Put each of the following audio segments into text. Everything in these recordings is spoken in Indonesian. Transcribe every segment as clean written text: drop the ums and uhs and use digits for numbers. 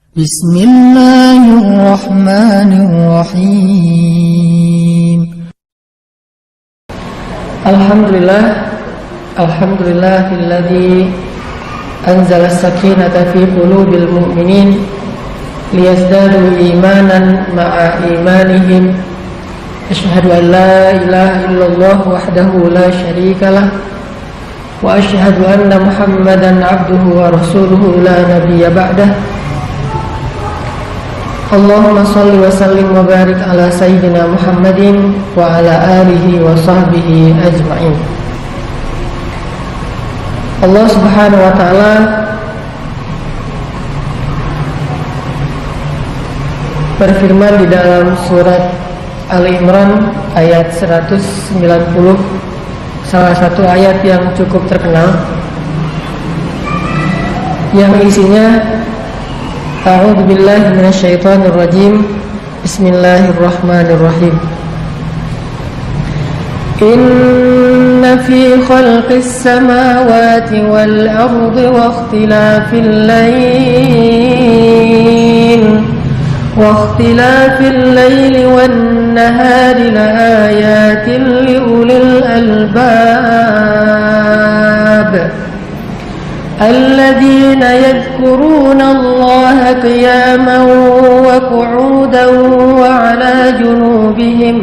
Bismillahirrahmanirrahim. Alhamdulillahilladzi anzala as-sakinata fi qulubil mu'minin liyazdadu imanan ma'a imanihim. Asyhadu an la ilaha illallah wahdahu la syarikalah wa asyhadu anna Muhammadan abduhu wa rasuluhu la nabiyya ba'dah. Allahumma salli wa sallim wa barik ala sayyidina Muhammadin wa ala alihi wa sahbihi ajma'in. Allah Subhanahu wa ta'ala berfirman di dalam surat Ali Imran ayat 190, salah satu ayat yang cukup terkenal, yang isinya A'udzu billahi minasyaitonir rajim. Bismillahirrahmanirrahim. Inna fi khalqis samawati wal ardi wa ikhtilafil layli wan nahari laayatin liulil albab. الذين يذكرون الله قياما وقعودا وعلى جنوبهم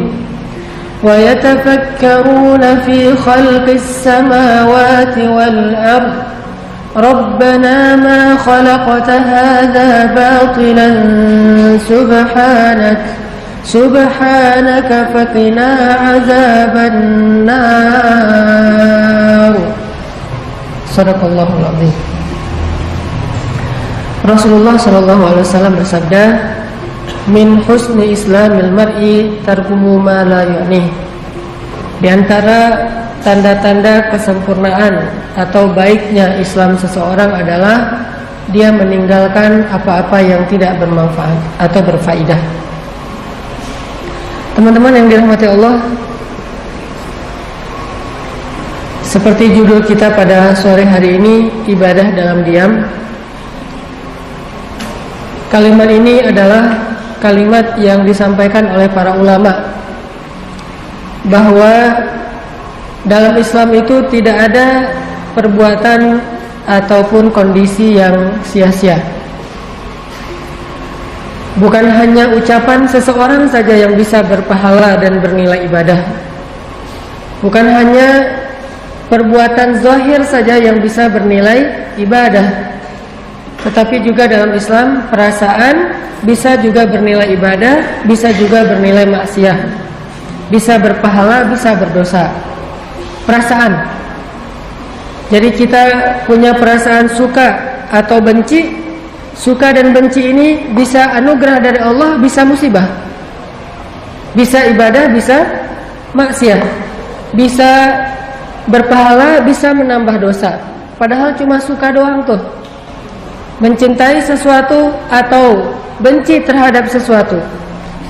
ويتفكرون في خلق السماوات والأرض ربنا ما خلقت هذا باطلا سبحانك فقنا عذاب النار. Sadaqallahul adzim. Rasulullah sallallahu alaihi wasallam bersabda, "Min husni islamil mar'i tarkumu ma la yu'nih." Di antara tanda-tanda kesempurnaan atau baiknya Islam seseorang adalah dia meninggalkan apa-apa yang tidak bermanfaat atau berfaedah. Teman-teman yang dirahmati Allah, seperti judul kita pada sore hari ini, ibadah dalam diam. Kalimat ini adalah kalimat yang disampaikan oleh para ulama, bahwa dalam Islam itu tidak ada perbuatan ataupun kondisi yang sia-sia. Bukan hanya ucapan seseorang saja yang bisa berpahala dan bernilai ibadah. Bukan hanya perbuatan zahir saja yang bisa bernilai ibadah, tetapi juga dalam Islam perasaan bisa juga bernilai ibadah, bisa juga bernilai maksiat, bisa berpahala, bisa berdosa. Perasaan. Jadi kita punya perasaan suka atau benci. Suka dan benci ini bisa anugerah dari Allah, bisa musibah. Bisa ibadah, bisa maksiat. Bisa berpahala, bisa menambah dosa. Padahal cuma suka doang tuh. Mencintai sesuatu atau benci terhadap sesuatu,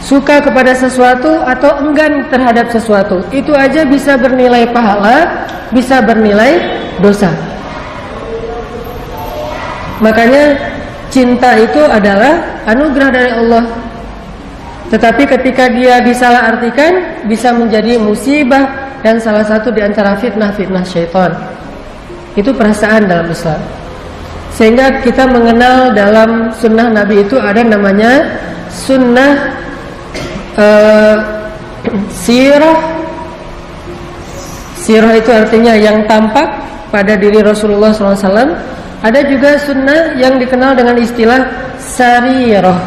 suka kepada sesuatu atau enggan terhadap sesuatu, itu aja bisa bernilai pahala, bisa bernilai dosa. Makanya cinta itu adalah anugerah dari Allah. Tetapi ketika dia disalahartikan, bisa menjadi musibah dan salah satu di antara fitnah-fitnah syaitan. Itu perasaan dalam Islam. Sehingga kita mengenal dalam sunnah Nabi itu ada namanya sunnah sirah. Sirah itu artinya yang tampak pada diri Rasulullah SAW. Ada juga sunnah yang dikenal dengan istilah sarirah.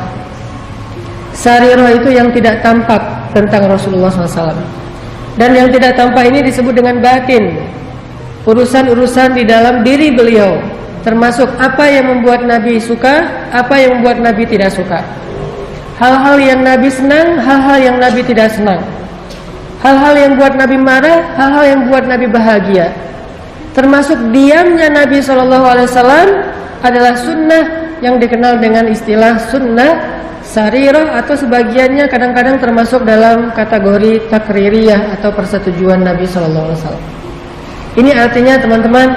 Sarirah itu yang tidak tampak tentang Rasulullah SAW. Dan yang tidak tampak ini disebut dengan batin. Urusan-urusan di dalam diri beliau, termasuk apa yang membuat Nabi suka, apa yang membuat Nabi tidak suka. Hal-hal yang Nabi senang, hal-hal yang Nabi tidak senang. Hal-hal yang buat Nabi marah, hal-hal yang buat Nabi bahagia. Termasuk diamnya Nabi SAW adalah sunnah yang dikenal dengan istilah sunnah sarirah, atau sebagiannya kadang-kadang termasuk dalam kategori takririyah atau persetujuan Nabi SAW. Ini artinya teman-teman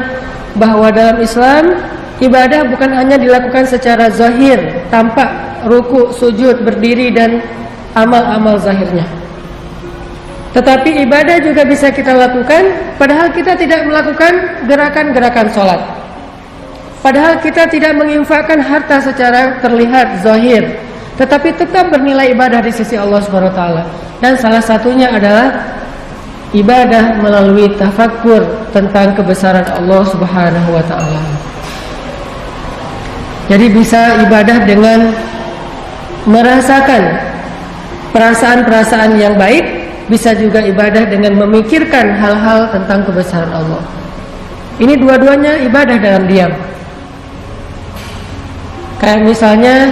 bahwa dalam Islam ibadah bukan hanya dilakukan secara zahir tampak ruku, sujud, berdiri dan amal-amal zahirnya. Tetapi ibadah juga bisa kita lakukan padahal kita tidak melakukan gerakan-gerakan sholat. Padahal kita tidak menginfakkan harta secara terlihat zahir, tetapi tetap bernilai ibadah di sisi Allah Subhanahu wa taala. Dan salah satunya adalah ibadah melalui tafakkur tentang kebesaran Allah Subhanahu wa taala. Jadi bisa ibadah dengan merasakan perasaan-perasaan yang baik, bisa juga ibadah dengan memikirkan hal-hal tentang kebesaran Allah. Ini dua-duanya ibadah dalam diam. Kayak misalnya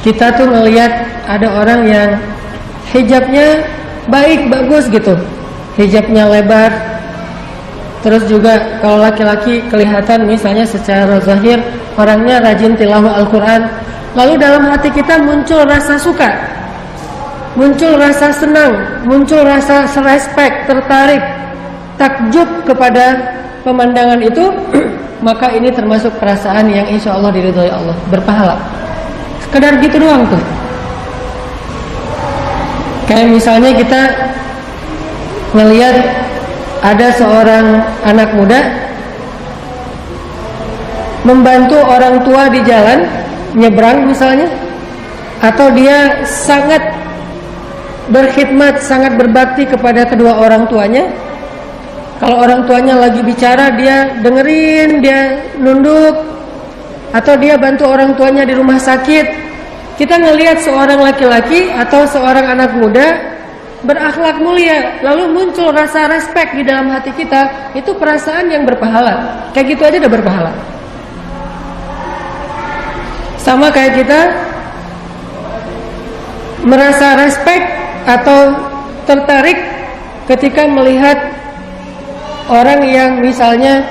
kita tuh melihat ada orang yang hijabnya baik, bagus gitu, hijabnya lebar. Terus juga kalau laki-laki kelihatan misalnya secara zahir orangnya rajin tilawah Al-Quran, lalu dalam hati kita muncul rasa suka, muncul rasa senang, muncul rasa respect, tertarik, takjub kepada pemandangan itu, maka ini termasuk perasaan yang insya Allah diridhoi Allah, berpahala. Sekedar gitu doang tuh. Kayak misalnya kita melihat ada seorang anak muda membantu orang tua di jalan nyebrang misalnya, atau dia sangat berkhidmat, sangat berbakti kepada kedua orang tuanya. Kalau orang tuanya lagi bicara dia dengerin, dia nunduk, atau dia bantu orang tuanya di rumah sakit. Kita ngelihat seorang laki-laki atau seorang anak muda berakhlak mulia, lalu muncul rasa respect di dalam hati kita, itu perasaan yang berpahala. Kayak gitu aja udah berpahala. Sama kayak kita merasa respect atau tertarik ketika melihat orang yang misalnya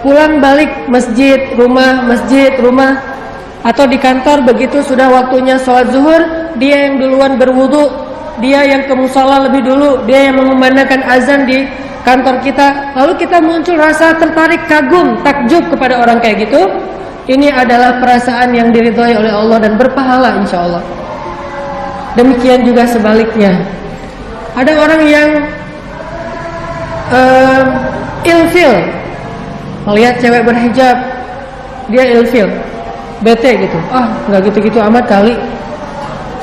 pulang balik masjid, rumah, atau di kantor begitu sudah waktunya sholat zuhur, dia yang duluan berwudu, dia yang ke musala lebih dulu, dia yang mengumandangkan azan di kantor kita, lalu kita muncul rasa tertarik, kagum, takjub kepada orang kayak gitu. Ini adalah perasaan yang diridhoi oleh Allah dan berpahala insya Allah. Demikian juga sebaliknya, ada orang yang ilfil melihat cewek berhijab, dia ilfil, bete gitu, nggak gitu-gitu amat kali,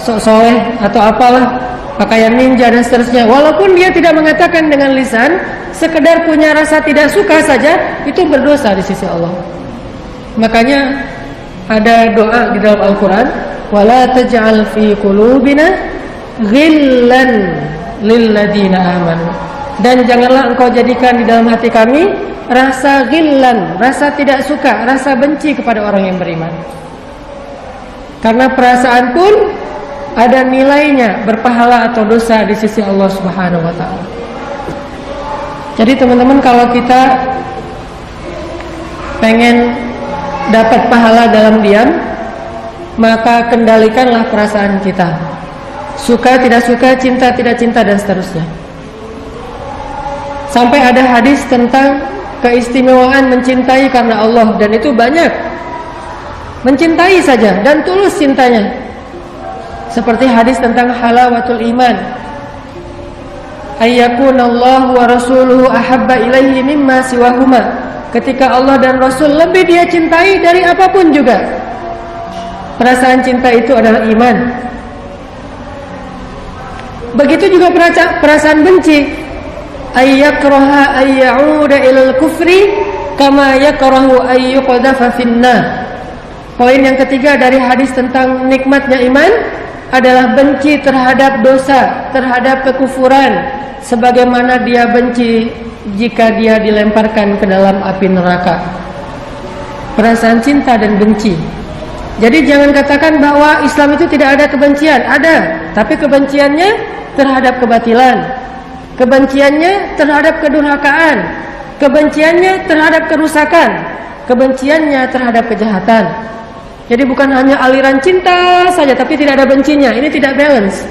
sok soleh atau apalah, pakaian ninja dan seterusnya. Walaupun dia tidak mengatakan dengan lisan, sekedar punya rasa tidak suka saja, itu berdosa di sisi Allah. Makanya ada doa di dalam Al-Quran, wala taj'al fi qulubina ghillan lilladina amanu, dan janganlah engkau jadikan di dalam hati kami rasa ghillan, rasa tidak suka, rasa benci kepada orang yang beriman. Karena perasaan pun ada nilainya, berpahala atau dosa di sisi Allah Subhanahu wa taala. Jadi teman-teman, kalau kita pengen dapat pahala dalam diam, maka kendalikanlah perasaan kita. Suka tidak suka, cinta tidak cinta dan seterusnya. Sampai ada hadis tentang keistimewaan mencintai karena Allah, dan itu banyak. Mencintai saja dan tulus cintanya. Seperti hadis tentang halawatul iman, ayyakunallahu wa rasuluhu ahabba ilaihi mimma siwahuma. Ketika Allah dan Rasul lebih dia cintai dari apapun juga. Perasaan cinta itu adalah iman. Begitu juga perasaan benci, ayyakraha ayyauda ilal kufri kama yakrahu ayyuqadhafa finnar. Poin yang ketiga dari hadis tentang nikmatnya iman adalah benci terhadap dosa, terhadap kekufuran, sebagaimana dia benci jika dia dilemparkan ke dalam api neraka. Perasaan cinta dan benci. Jadi jangan katakan bahwa Islam itu tidak ada kebencian. Ada, tapi kebenciannya terhadap kebatilan, kebenciannya terhadap kedurhakaan, kebenciannya terhadap kerusakan, kebenciannya terhadap kejahatan. Jadi bukan hanya aliran cinta saja tapi tidak ada bencinya, ini tidak balance.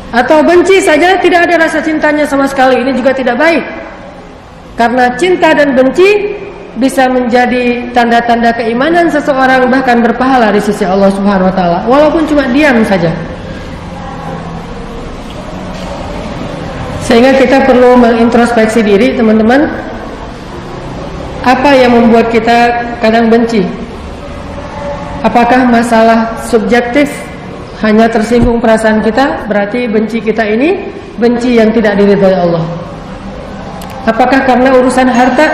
Atau benci saja tidak ada rasa cintanya sama sekali, ini juga tidak baik. Karena cinta dan benci bisa menjadi tanda-tanda keimanan seseorang, bahkan berpahala di sisi Allah Subhanahu wa taala, walaupun cuma diam saja. Sehingga kita perlu mengintrospeksi diri, teman-teman. Apa yang membuat kita kadang benci? Apakah masalah subjektif, hanya tersinggung perasaan kita, berarti benci kita ini benci yang tidak diridhoi Allah? Apakah karena urusan harta,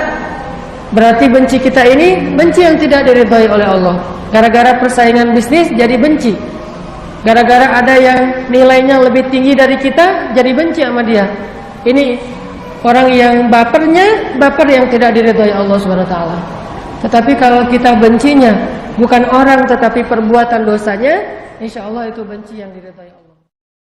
berarti benci kita ini benci yang tidak diridhoi oleh Allah? Gara-gara persaingan bisnis jadi benci, gara-gara ada yang nilainya lebih tinggi dari kita jadi benci sama dia. Ini orang yang baper yang tidak diridhoi Allah Subhanahu wa taala. Tetapi kalau kita bencinya bukan orang tetapi perbuatan dosanya, insya Allah itu benci yang diridhoi Allah.